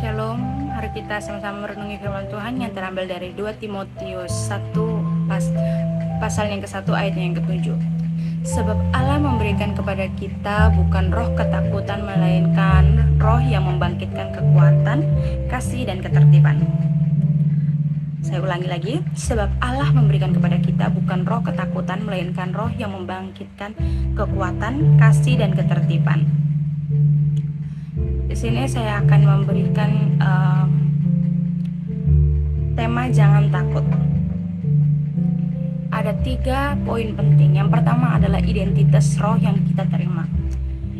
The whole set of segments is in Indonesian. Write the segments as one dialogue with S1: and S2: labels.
S1: Shalom, hari kita sama-sama merenungi firman Tuhan yang terambil dari 2 Timotius 1 pasal yang ke-1 ayat yang ke-7. Sebab Allah memberikan kepada kita bukan roh ketakutan, melainkan roh yang membangkitkan kekuatan, kasih dan ketertiban. Saya ulangi lagi, sebab Allah memberikan kepada kita bukan roh ketakutan, melainkan roh yang membangkitkan kekuatan, kasih dan ketertiban. Di sini saya akan memberikan tema jangan takut. Ada 3 poin penting. Yang pertama adalah identitas roh yang kita terima.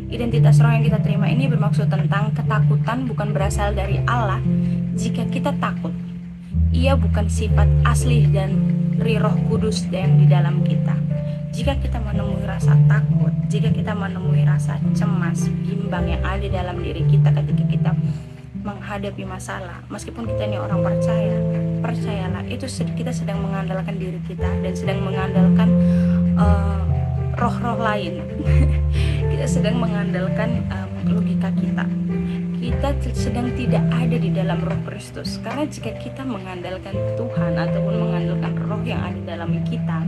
S1: Identitas roh yang kita terima ini bermaksud tentang ketakutan bukan berasal dari Allah. Jika kita takut, ia bukan sifat asli dari Roh Kudus yang di dalam kita. Jika kita menemui rasa takut, jika kita menemui rasa cemas, bimbang yang ada di dalam diri kita ketika kita menghadapi masalah, meskipun kita ini orang percayalah itu kita sedang mengandalkan diri kita dan sedang mengandalkan roh-roh lain. Kita sedang mengandalkan logika kita. Kita sedang tidak ada di dalam Roh Kristus. Karena jika kita mengandalkan Tuhan ataupun mengandalkan roh yang ada dalam kita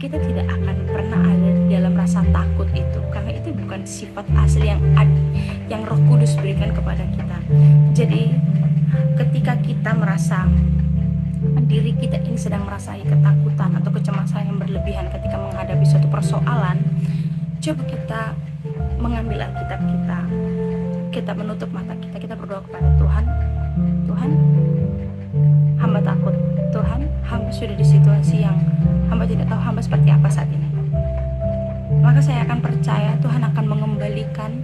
S1: tidak akan pernah ada di dalam rasa takut itu, karena itu bukan sifat asli yang Roh Kudus berikan kepada kita. Jadi ketika kita merasa diri kita ini sedang merasai ketakutan atau kecemasan yang berlebihan ketika menghadapi suatu persoalan, coba kita mengambil Alkitab kita menutup mata kita berdoa kepada Tuhan. Tuhan, hamba takut. Tuhan, hamba sudah di situasi yang hamba tidak tahu hamba seperti apa saat ini. Maka saya akan percaya Tuhan akan mengembalikan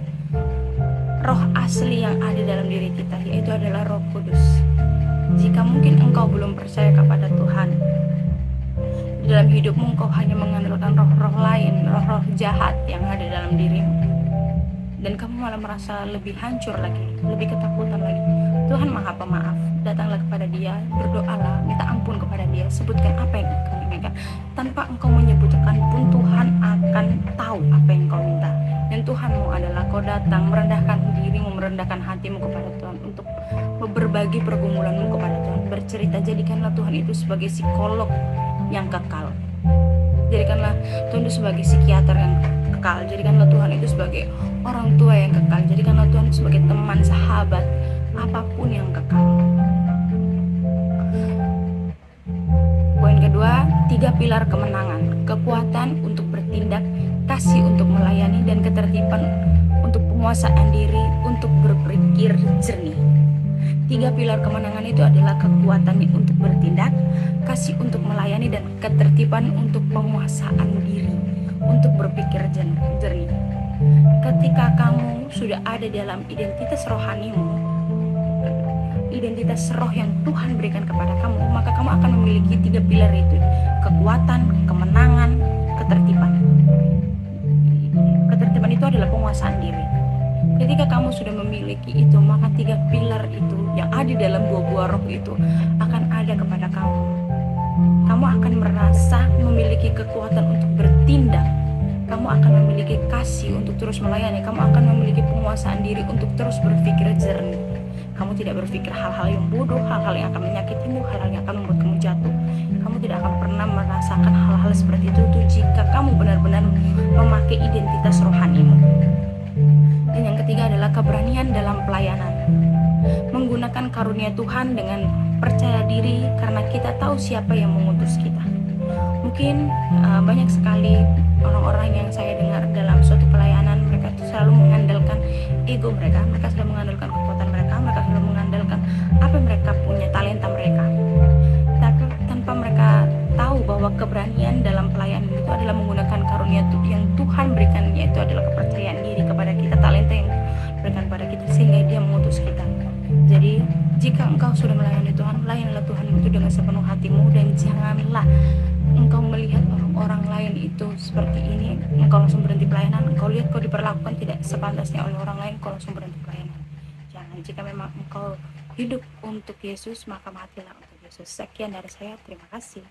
S1: roh asli yang ada dalam diri kita, yaitu adalah Roh Kudus. Jika mungkin engkau belum percaya kepada Tuhan, di dalam hidupmu engkau hanya mengandalkan roh-roh lain, roh-roh jahat yang ada dalam dirimu, dan kamu malah merasa lebih hancur lagi, lebih ketakutan lagi. Tuhan Maha Pemaaf, datanglah kepada Dia, berdoalah, minta ampun kepada Dia, sebutkan apa yang engkau inginkan. Tanpa engkau menyebutkan pun Tuhan akan tahu apa yang engkau minta. Dan Tuhanmu adalah kau datang merendahkan dirimu, merendahkan hatimu kepada Tuhan untuk berbagi pergumulanmu kepada Tuhan, bercerita. Jadikanlah Tuhan itu sebagai psikolog yang kekal. Jadikanlah Tuhan itu sebagai psikiater yang kekal. Jadikanlah Tuhan itu sebagai orang tua yang kekal. Jadikanlah Tuhan itu sebagai teman, sahabat, apapun yang kekal. Poin kedua, 3 pilar kemenangan: kekuatan untuk bertindak, kasih untuk melayani, dan ketertiban untuk penguasaan diri, untuk berpikir jernih. 3 pilar kemenangan itu adalah kekuatan untuk bertindak, kasih untuk melayani, dan ketertiban untuk penguasaan diri, untuk berpikir jernih. Ketika kamu sudah ada dalam identitas rohanimu, identitas roh yang Tuhan berikan kepada kamu, maka kamu akan memiliki 3 pilar itu: kekuatan, kemenangan, ketertiban. Ketertiban itu adalah penguasaan diri. Ketika kamu sudah memiliki itu, maka 3 pilar itu yang ada dalam buah-buah roh itu akan ada kepada kamu. Kamu akan merasa memiliki kekuatan untuk bertindak. Kamu akan memiliki kasih untuk terus melayani. Kamu akan memiliki penguasaan diri untuk terus berpikir jernih. Kamu tidak berpikir hal-hal yang bodoh, hal-hal yang akan menyakitimu, hal-hal yang akan membuat kamu jatuh. Kamu tidak akan pernah merasakan hal-hal seperti itu jika kamu benar-benar memakai identitas rohanimu. Dan yang ketiga adalah keberanian dalam pelayanan. Menggunakan karunia Tuhan dengan percaya diri karena kita tahu siapa yang mengutus kita. Mungkin banyak sekali orang-orang yang saya dengar dalam suatu pelayanan, mereka selalu mengandalkan ego mereka selalu mengandalkan kekuatan mereka selalu mengandalkan apa mereka punya, talenta mereka. Tapi tanpa mereka tahu bahwa keberanian dalam pelayanan itu adalah menggunakan karunia yang Tuhan berikan, yaitu adalah kepercayaan diri kepada kita, talenta yang berikan kepada kita sehingga Dia mengutus kita. Jadi jika engkau sudah melayani Tuhan, layanilah Tuhan itu dengan sepenuh hatimu, dan janganlah engkau melihat orang lain itu seperti ini, engkau langsung berhenti pelayanan. Engkau lihat kau diperlakukan tidak sepantasnya oleh orang lain, engkau langsung berhenti pelayanan. Jangan. Jika memang engkau hidup untuk Yesus, maka matilah untuk Yesus. Sekian dari saya, terima kasih.